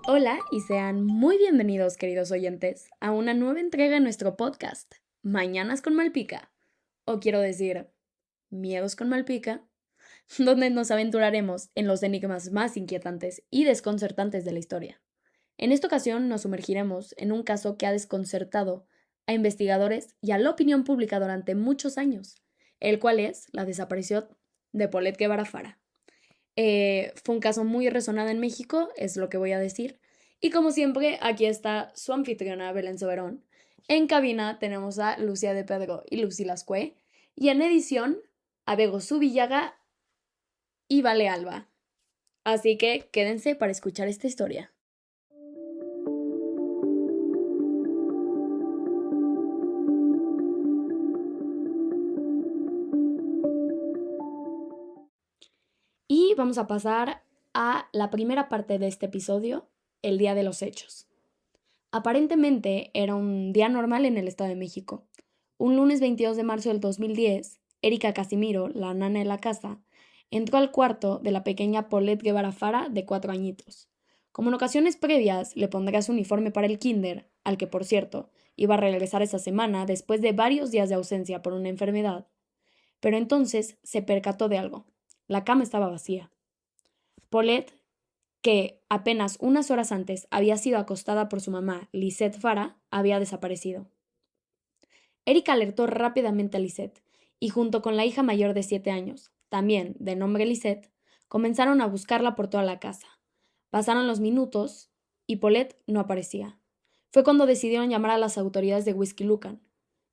Hola y sean muy bienvenidos, queridos oyentes, a una nueva entrega de nuestro podcast, Mañanas con Malpica, o quiero decir, Miedos con Malpica, donde nos aventuraremos en los enigmas más inquietantes y desconcertantes de la historia. En esta ocasión nos sumergiremos en un caso que ha desconcertado a investigadores y a la opinión pública durante muchos años, el cual es la desaparición de Paulette Guevara Fara. Fue un caso muy resonado en México, es lo que voy a decir. Y como siempre, aquí está su anfitriona Belén Soberón. En cabina tenemos a Lucía de Pedro y Lucy Lascue. Y en edición, a Bego Subillaga y Vale Alba. Así que quédense para escuchar esta historia. Y vamos a pasar a la primera parte de este episodio, el día de los hechos. Aparentemente era un día normal en el Estado de México. Un lunes 22 de marzo del 2010, Erika Casimiro, la nana de la casa, entró al cuarto de la pequeña Paulette Guevara Fara de 4 añitos. Como en ocasiones previas, le pondría su uniforme para el kinder, al que por cierto iba a regresar esa semana después de varios días de ausencia por una enfermedad. Pero entonces se percató de algo. La cama estaba vacía. Paulette, que apenas unas horas antes había sido acostada por su mamá, Lisette Fara, había desaparecido. Erika alertó rápidamente a Lisette, y junto con la hija mayor de 7 años, también de nombre Lisette, comenzaron a buscarla por toda la casa. Pasaron los minutos y Paulette no aparecía. Fue cuando decidieron llamar a las autoridades de Whisky Lucan,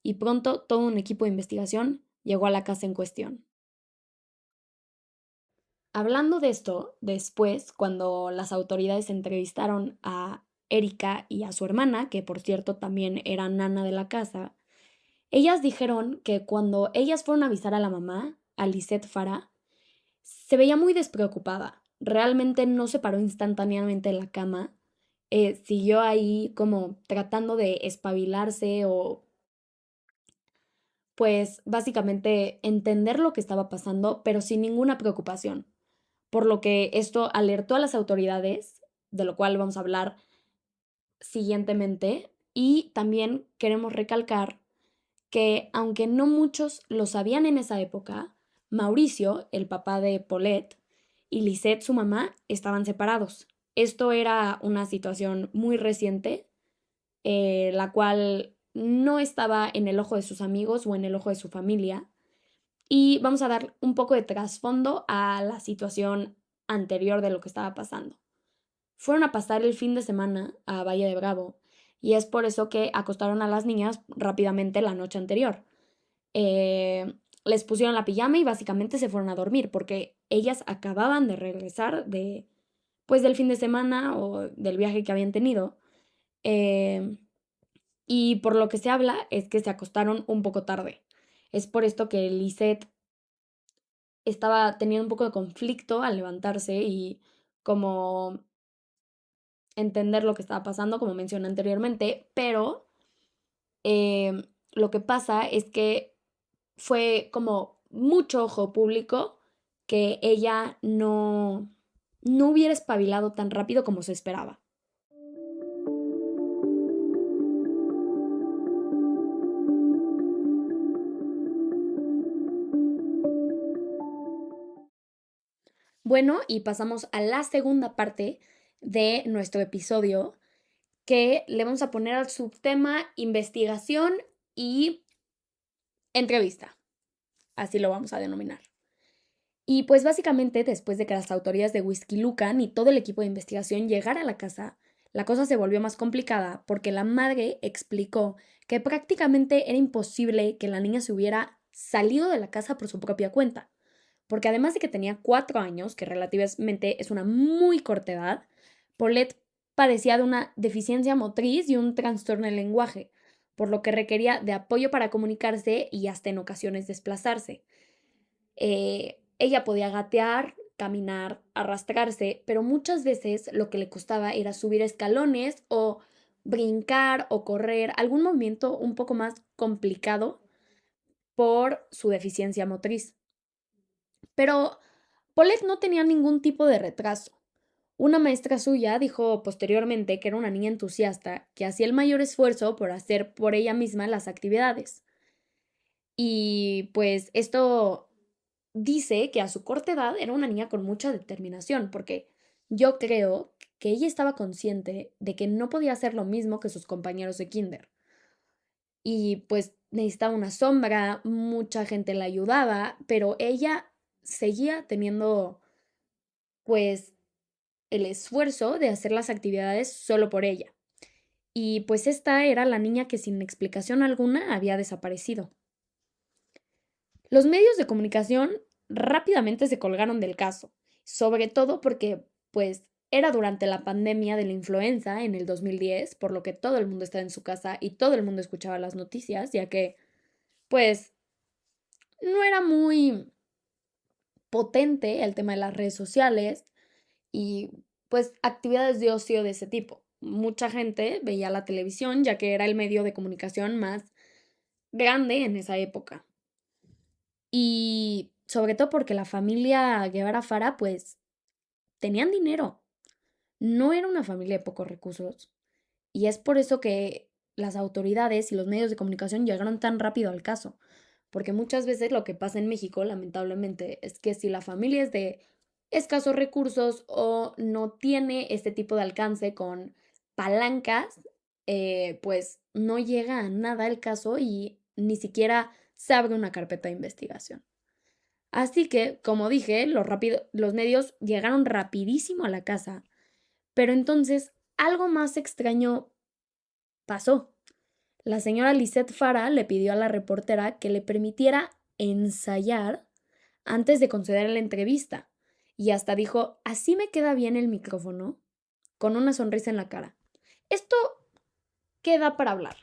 y pronto todo un equipo de investigación llegó a la casa en cuestión. Hablando de esto, después, cuando las autoridades entrevistaron a Erika y a su hermana, que por cierto también era nana de la casa, ellas dijeron que cuando ellas fueron a avisar a la mamá, a Lisette Fara, se veía muy despreocupada. Realmente no se paró instantáneamente de la cama. Siguió ahí como tratando de espabilarse o pues básicamente entender lo que estaba pasando, pero sin ninguna preocupación. Por lo que esto alertó a las autoridades, de lo cual vamos a hablar siguientemente, y también queremos recalcar que aunque no muchos lo sabían en esa época, Mauricio, el papá de Paulette, y Lisette, su mamá, estaban separados. Esto era una situación muy reciente, la cual no estaba en el ojo de sus amigos o en el ojo de su familia. Y vamos a dar un poco de trasfondo a la situación anterior de lo que estaba pasando. Fueron a pasar el fin de semana a Valle de Bravo y es por eso que acostaron a las niñas rápidamente la noche anterior. Les pusieron la pijama y básicamente se fueron a dormir porque ellas acababan de regresar de, pues, del fin de semana o del viaje que habían tenido. Eh, y por lo que se habla es que se acostaron un poco tarde. Es por esto que Lisette estaba teniendo un poco de conflicto al levantarse y como entender lo que estaba pasando, como mencioné anteriormente, pero lo que pasa es que fue como mucho ojo público que ella no hubiera espabilado tan rápido como se esperaba. Bueno, y pasamos a la segunda parte de nuestro episodio, que le vamos a poner al subtema investigación y entrevista. Así lo vamos a denominar. Y pues básicamente después de que las autoridades de Whisky Lucan y todo el equipo de investigación llegara a la casa, la cosa se volvió más complicada porque la madre explicó que prácticamente era imposible que la niña se hubiera salido de la casa por su propia cuenta, porque además de que tenía 4 años, que relativamente es una muy corta edad, Paulette padecía de una deficiencia motriz y un trastorno del lenguaje, por lo que requería de apoyo para comunicarse y hasta en ocasiones desplazarse. Ella podía gatear, caminar, arrastrarse, pero muchas veces lo que le costaba era subir escalones o brincar o correr, algún movimiento un poco más complicado por su deficiencia motriz. Pero Paulette no tenía ningún tipo de retraso. Una maestra suya dijo posteriormente que era una niña entusiasta que hacía el mayor esfuerzo por hacer por ella misma las actividades. Y pues esto dice que a su corta edad era una niña con mucha determinación, porque yo creo que ella estaba consciente de que no podía hacer lo mismo que sus compañeros de kinder. Y pues necesitaba una sombra, mucha gente la ayudaba, pero ella seguía teniendo pues el esfuerzo de hacer las actividades solo por ella. Y pues esta era la niña que sin explicación alguna había desaparecido. Los medios de comunicación rápidamente se colgaron del caso, sobre todo porque, pues, era durante la pandemia de la influenza en el 2010, por lo que todo el mundo estaba en su casa y todo el mundo escuchaba las noticias, ya que, pues, no era muy potente el tema de las redes sociales y, pues, actividades de ocio de ese tipo. Mucha gente veía la televisión, ya que era el medio de comunicación más grande en esa época. Y sobre todo porque la familia Guevara Fara, pues, tenían dinero. No era una familia de pocos recursos. Y es por eso que las autoridades y los medios de comunicación llegaron tan rápido al caso. Porque muchas veces lo que pasa en México, lamentablemente, es que si la familia es de escasos recursos o no tiene este tipo de alcance con palancas, pues no llega a nada el caso y ni siquiera se abre una carpeta de investigación. Así que, como dije, los medios llegaron rapidísimo a la casa, pero entonces algo más extraño pasó. La señora Lisette Fara le pidió a la reportera que le permitiera ensayar antes de conceder la entrevista, y hasta dijo, así me queda bien el micrófono, con una sonrisa en la cara. Esto, ¿qué da para hablar?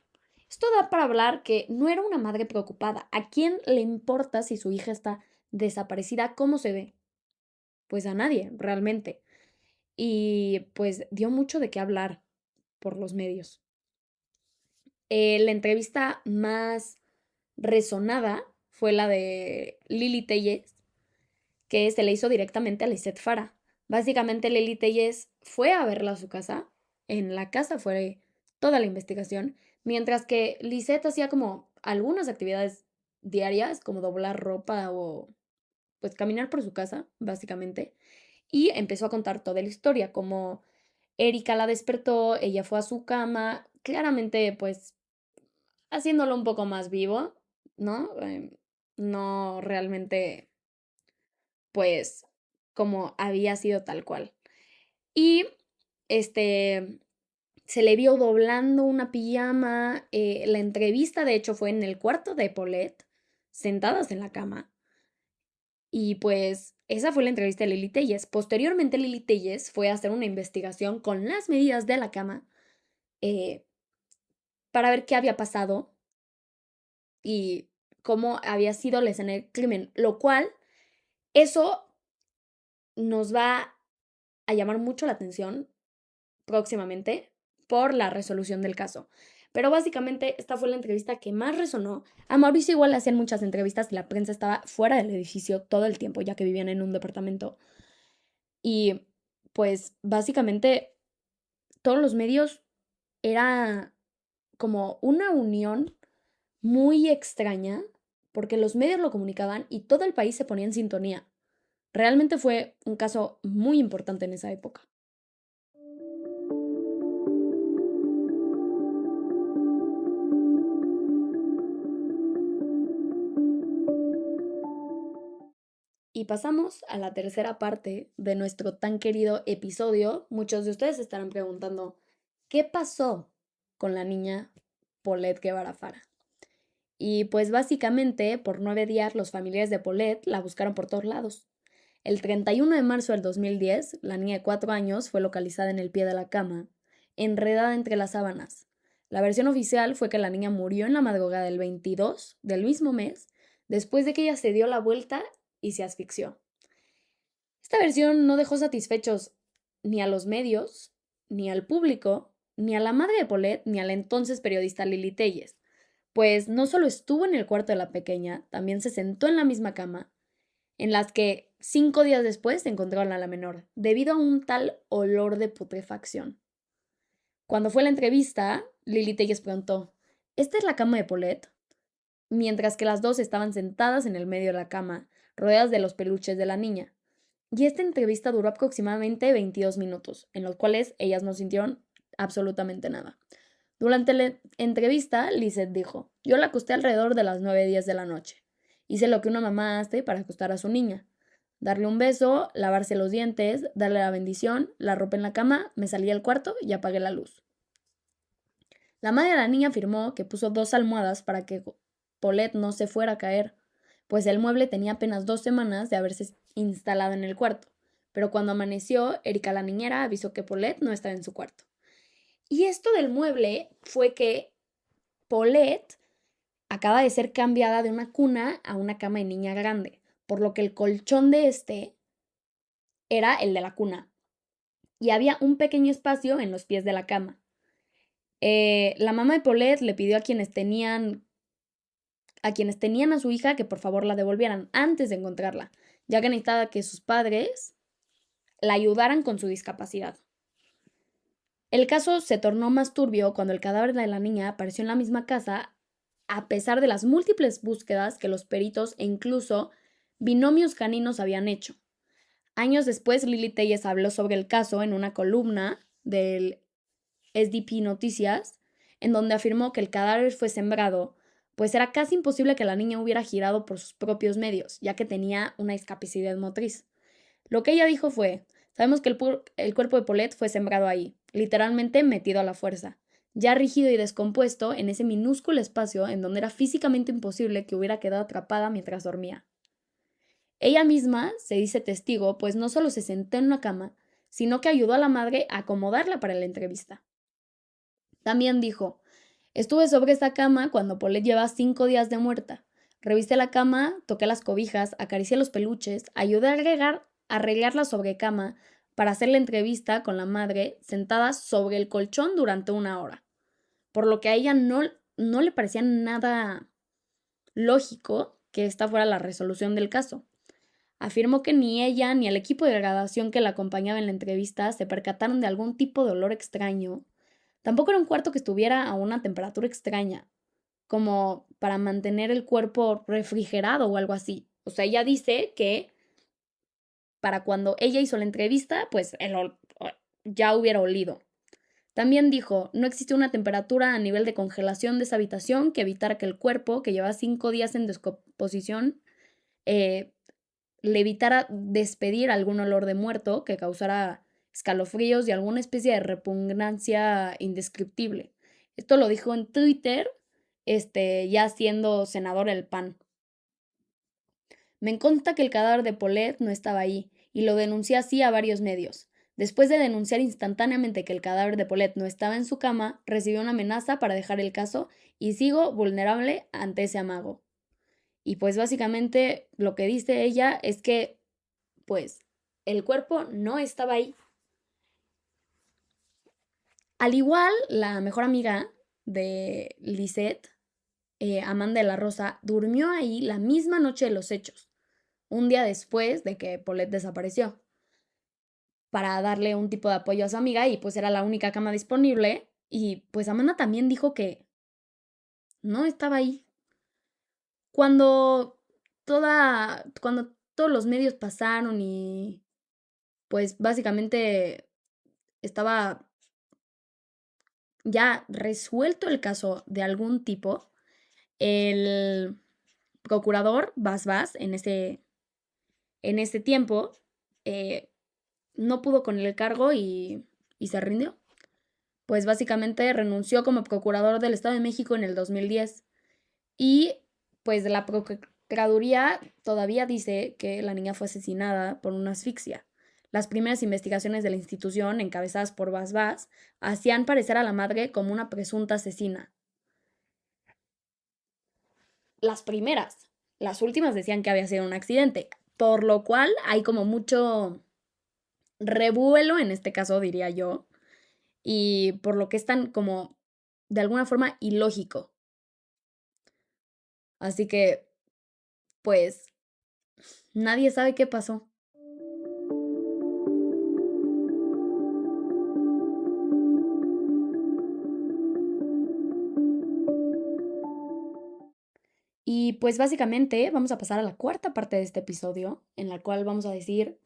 Esto da para hablar que no era una madre preocupada. ¿A quién le importa si su hija está desaparecida? ¿Cómo se ve? Pues a nadie, realmente. Y pues dio mucho de qué hablar por los medios. La entrevista más resonada fue la de Lili Telles, que se le hizo directamente a Lisette Fara. Básicamente Lili Telles fue a verla a su casa, en la casa fue toda la investigación, mientras que Lisette hacía como algunas actividades diarias, como doblar ropa o pues caminar por su casa, básicamente, y empezó a contar toda la historia, como Erika la despertó, ella fue a su cama, claramente pues haciéndolo un poco más vivo, ¿no? No realmente pues como había sido tal cual. Y este se le vio doblando una pijama. La entrevista, de hecho, fue en el cuarto de Paulette, sentadas en la cama. Y pues esa fue la entrevista de Lili Telles. Posteriormente, Lili Telles fue a hacer una investigación con las medidas de la cama eh, para ver qué había pasado y cómo había sido la escena del crimen, lo cual eso nos va a llamar mucho la atención próximamente por la resolución del caso. Pero básicamente esta fue la entrevista que más resonó. A Mauricio igual le hacían muchas entrevistas y la prensa estaba fuera del edificio todo el tiempo, ya que vivían en un departamento. Y pues básicamente todos los medios era como una unión muy extraña, porque los medios lo comunicaban y todo el país se ponía en sintonía. Realmente fue un caso muy importante en esa época. Y pasamos a la tercera parte de nuestro tan querido episodio. Muchos de ustedes se estarán preguntando, ¿qué pasó con la niña Paulette Guevara Fara? Y pues básicamente por 9 días los familiares de Paulette la buscaron por todos lados. El 31 de marzo del 2010, la niña de 4 años fue localizada en el pie de la cama, enredada entre las sábanas. La versión oficial fue que la niña murió en la madrugada del 22 del mismo mes, después de que ella se dio la vuelta y se asfixió. Esta versión no dejó satisfechos ni a los medios, ni al público, ni a la madre de Paulette, ni a la entonces periodista Lili Telles, pues no solo estuvo en el cuarto de la pequeña, también se sentó en la misma cama, en las que 5 días después encontraron a la menor, debido a un tal olor de putrefacción. Cuando fue la entrevista, Lili Telles preguntó, ¿esta es la cama de Paulette? Mientras que las dos estaban sentadas en el medio de la cama, rodeadas de los peluches de la niña. Y esta entrevista duró aproximadamente 22 minutos, en los cuales ellas no sintieron absolutamente nada. Durante la entrevista, Lizette dijo, yo la acosté alrededor de las 9:10 de la noche. Hice lo que una mamá hace para acostar a su niña. Darle un beso, lavarse los dientes, darle la bendición, la ropa en la cama, me salí al cuarto y apagué la luz. La madre de la niña afirmó que puso 2 almohadas para que Paulette no se fuera a caer, pues el mueble tenía apenas 2 semanas de haberse instalado en el cuarto. Pero cuando amaneció, Erika la niñera avisó que Paulette no estaba en su cuarto. Y esto del mueble fue que Paulette acaba de ser cambiada de una cuna a una cama de niña grande, por lo que el colchón de este era el de la cuna. Y había un pequeño espacio en los pies de la cama. La mamá de Paulette le pidió a quienes tenían a su hija que por favor la devolvieran antes de encontrarla, ya que necesitaba que sus padres la ayudaran con su discapacidad. El caso se tornó más turbio cuando el cadáver de la niña apareció en la misma casa, a pesar de las múltiples búsquedas que los peritos e incluso binomios caninos habían hecho. Años después, Lili Telles habló sobre el caso en una columna del SDP Noticias, en donde afirmó que el cadáver fue sembrado, pues era casi imposible que la niña hubiera girado por sus propios medios, ya que tenía una discapacidad motriz. Lo que ella dijo fue, sabemos que el cuerpo de Paulette fue sembrado ahí, literalmente metido a la fuerza, ya rígido y descompuesto en ese minúsculo espacio en donde era físicamente imposible que hubiera quedado atrapada mientras dormía. Ella misma se dice testigo, pues no solo se sentó en una cama, sino que ayudó a la madre a acomodarla para la entrevista. También dijo, estuve sobre esta cama cuando Paulette lleva 5 días de muerta. Revisé la cama, toqué las cobijas, acaricié los peluches, ayudé a arreglar la sobrecama para hacer la entrevista con la madre sentada sobre el colchón durante 1 hora. Por lo que a ella no le parecía nada lógico que esta fuera la resolución del caso. Afirmó que ni ella ni el equipo de grabación que la acompañaba en la entrevista se percataron de algún tipo de olor extraño. Tampoco era un cuarto que estuviera a una temperatura extraña, como para mantener el cuerpo refrigerado o algo así. O sea, ella dice que para cuando ella hizo la entrevista, pues ya hubiera olido. También dijo, no existe una temperatura a nivel de congelación de esa habitación que evitara que el cuerpo, que lleva 5 días en descomposición, le evitara despedir algún olor de muerto que causara escalofríos y alguna especie de repugnancia indescriptible. Esto lo dijo en Twitter, ya siendo senador el PAN. Me consta que el cadáver de Paulette no estaba ahí, y lo denuncié así a varios medios. Después de denunciar instantáneamente que el cadáver de Paulette no estaba en su cama, recibí una amenaza para dejar el caso y sigo vulnerable ante ese amago. Y pues básicamente lo que dice ella es que, pues, el cuerpo no estaba ahí. Al igual, la mejor amiga de Lisette, Amanda de la Rosa, durmió ahí la misma noche de los hechos, un día después de que Paulette desapareció, para darle un tipo de apoyo a su amiga y pues era la única cama disponible. Y pues Amanda también dijo que no estaba ahí. Cuando cuando todos los medios pasaron y pues básicamente estaba ya resuelto el caso de algún tipo, el procurador Bas en ese tiempo no pudo con el cargo y se rindió. Pues básicamente renunció como procurador del Estado de México en el 2010 y pues la Procuraduría todavía dice que la niña fue asesinada por una asfixia. Las primeras investigaciones de la institución, encabezadas por Bas, hacían parecer a la madre como una presunta asesina. Las primeras. Las últimas decían que había sido un accidente, por lo cual hay como mucho revuelo en este caso, diría yo, y por lo que es tan como de alguna forma ilógico. Así que, pues, nadie sabe qué pasó. pues básicamente vamos a pasar a la cuarta parte de este episodio, en la cual vamos a decir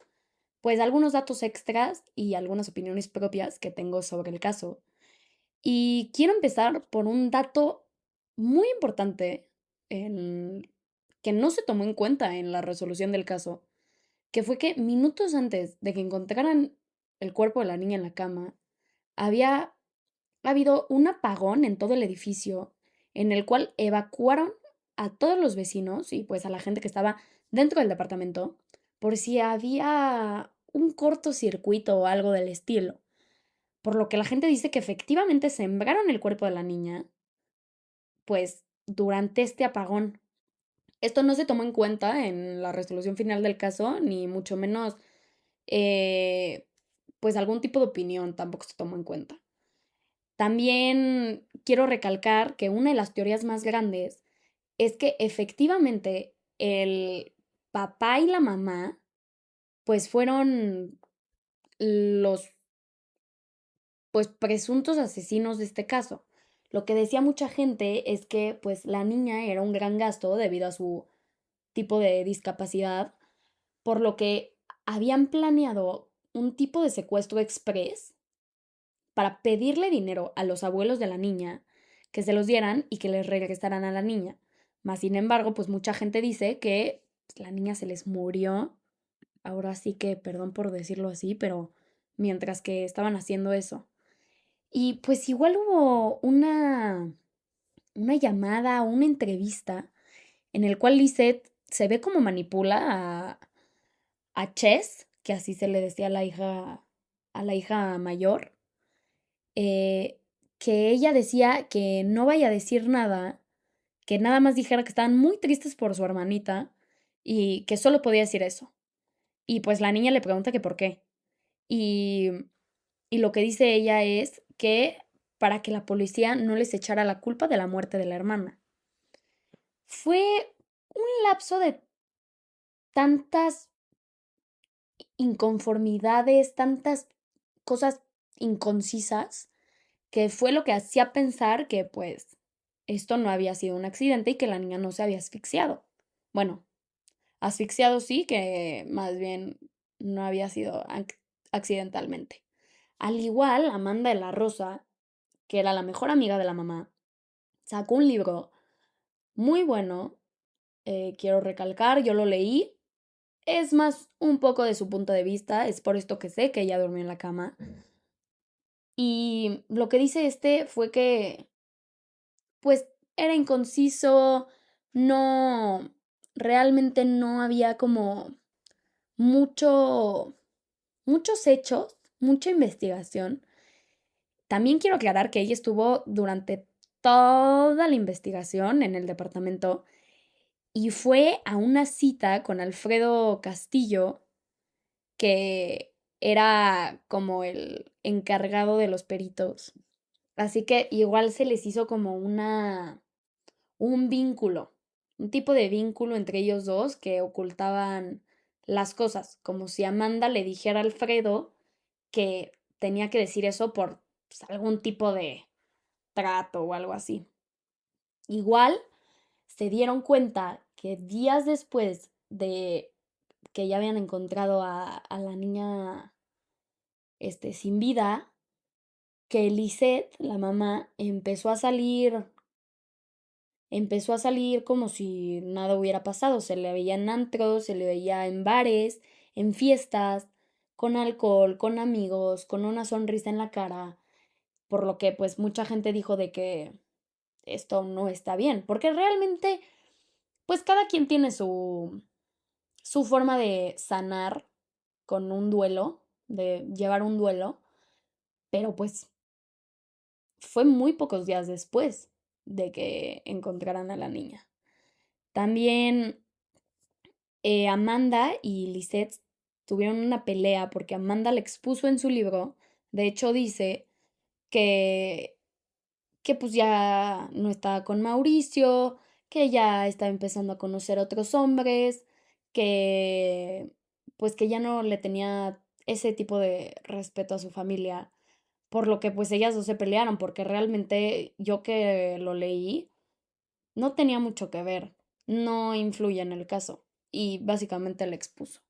pues algunos datos extras y algunas opiniones propias que tengo sobre el caso. Y quiero empezar por un dato muy importante que no se tomó en cuenta en la resolución del caso, que fue que minutos antes de que encontraran el cuerpo de la niña en la cama, había habido un apagón en todo el edificio en el cual evacuaron a todos los vecinos y pues a la gente que estaba dentro del departamento por si había un cortocircuito o algo del estilo. Por lo que la gente dice que efectivamente sembraron el cuerpo de la niña, pues durante este apagón. Esto no se tomó en cuenta en la resolución final del caso, ni mucho menos, eh, pues algún tipo de opinión tampoco se tomó en cuenta. También quiero recalcar que una de las teorías más grandes es que efectivamente el papá y la mamá, pues fueron los pues presuntos asesinos de este caso. Lo que decía mucha gente es que pues la niña era un gran gasto debido a su tipo de discapacidad, por lo que habían planeado un tipo de secuestro express para pedirle dinero a los abuelos de la niña, que se los dieran y que les regresaran a la niña. Más sin embargo, pues mucha gente dice que pues, la niña se les murió. Ahora sí que, perdón por decirlo así, pero mientras que estaban haciendo eso. Y pues igual hubo una llamada, una entrevista en el cual Lisette se ve como manipula a Chess, que así se le decía a la hija mayor, eh, que ella decía que no vaya a decir nada, que nada más dijera que estaban muy tristes por su hermanita y que solo podía decir eso. Y pues la niña le pregunta que por qué. Y, y lo que dice ella es que para que la policía no les echara la culpa de la muerte de la hermana. Fue un lapso de tantas inconformidades, tantas cosas inconcisas, que fue lo que hacía pensar que pues esto no había sido un accidente y que la niña no se había asfixiado. Bueno, asfixiado sí, que más bien no había sido accidentalmente. Al igual, Amanda de la Rosa, que era la mejor amiga de la mamá, sacó un libro muy bueno, quiero recalcar, yo lo leí. Es más un poco de su punto de vista, es por esto que sé que ella durmió en la cama. Y lo que dice este fue que, pues, era inconciso, no, realmente no había como mucho, muchos hechos, mucha investigación. También quiero aclarar que ella estuvo durante toda la investigación en el departamento y fue a una cita con Alfredo Castillo, que era como el encargado de los peritos. Así que igual se les hizo como un vínculo, un tipo de vínculo entre ellos dos que ocultaban las cosas, como si Amanda le dijera a Alfredo que tenía que decir eso por pues, algún tipo de trato o algo así. Igual se dieron cuenta que días después de que ya habían encontrado a la niña sin vida, que Lisette, la mamá, empezó a salir como si nada hubiera pasado. Se le veía en antros, se le veía en bares, en fiestas, con alcohol, con amigos, con una sonrisa en la cara, por lo que pues mucha gente dijo de que esto no está bien, porque realmente pues cada quien tiene su forma de sanar con un duelo, de llevar un duelo, pero pues fue muy pocos días después de que encontraran a la niña. También Amanda y Lisette tuvieron una pelea porque Amanda le expuso en su libro, de hecho dice que, que pues ya no estaba con Mauricio, que ya estaba empezando a conocer otros hombres, que pues que ya no le tenía ese tipo de respeto a su familia, por lo que pues ellas dos se pelearon, porque realmente yo que lo leí no tenía mucho que ver. no influye en el caso y básicamente la expuso.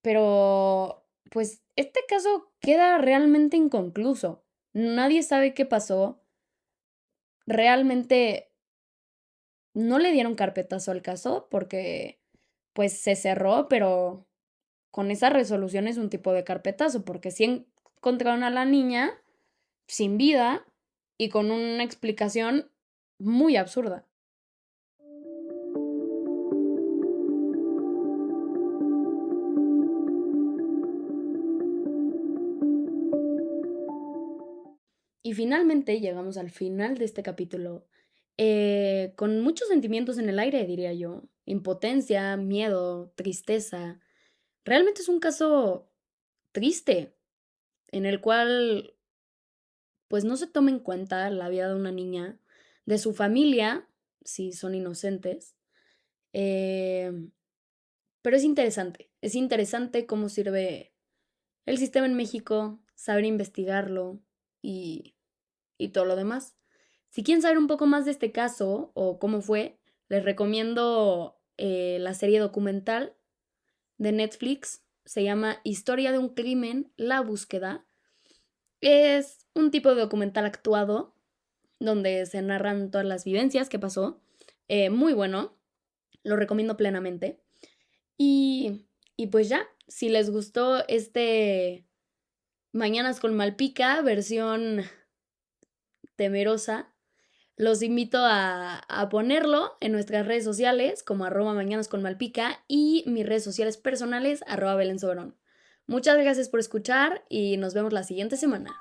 Pero, pues, este caso queda realmente inconcluso. Nadie sabe qué pasó. Realmente no le dieron carpetazo al caso porque, pues, se cerró, pero con esa resolución es un tipo de carpetazo, porque sí encontraron a la niña sin vida y con una explicación muy absurda. Y finalmente llegamos al final de este capítulo, con muchos sentimientos en el aire, diría yo. Impotencia, miedo, tristeza. Realmente es un caso triste, en el cual pues no se toma en cuenta la vida de una niña, de su familia, si son inocentes. Em, pero es interesante cómo sirve el sistema en México, saber investigarlo y y todo lo demás. Si quieren saber un poco más de este caso o cómo fue, les recomiendo la serie documental de Netflix. Se llama Historia de un crimen, la búsqueda. Es un tipo de documental actuado donde se narran todas las vivencias que pasó. Muy bueno, lo recomiendo plenamente. Y pues ya, si les gustó este Mañanas con Malpica, versión temerosa, los invito a ponerlo en nuestras redes sociales como @mañanas con malpica y mis redes sociales personales @Belén Soberón. Muchas gracias por escuchar y nos vemos la siguiente semana.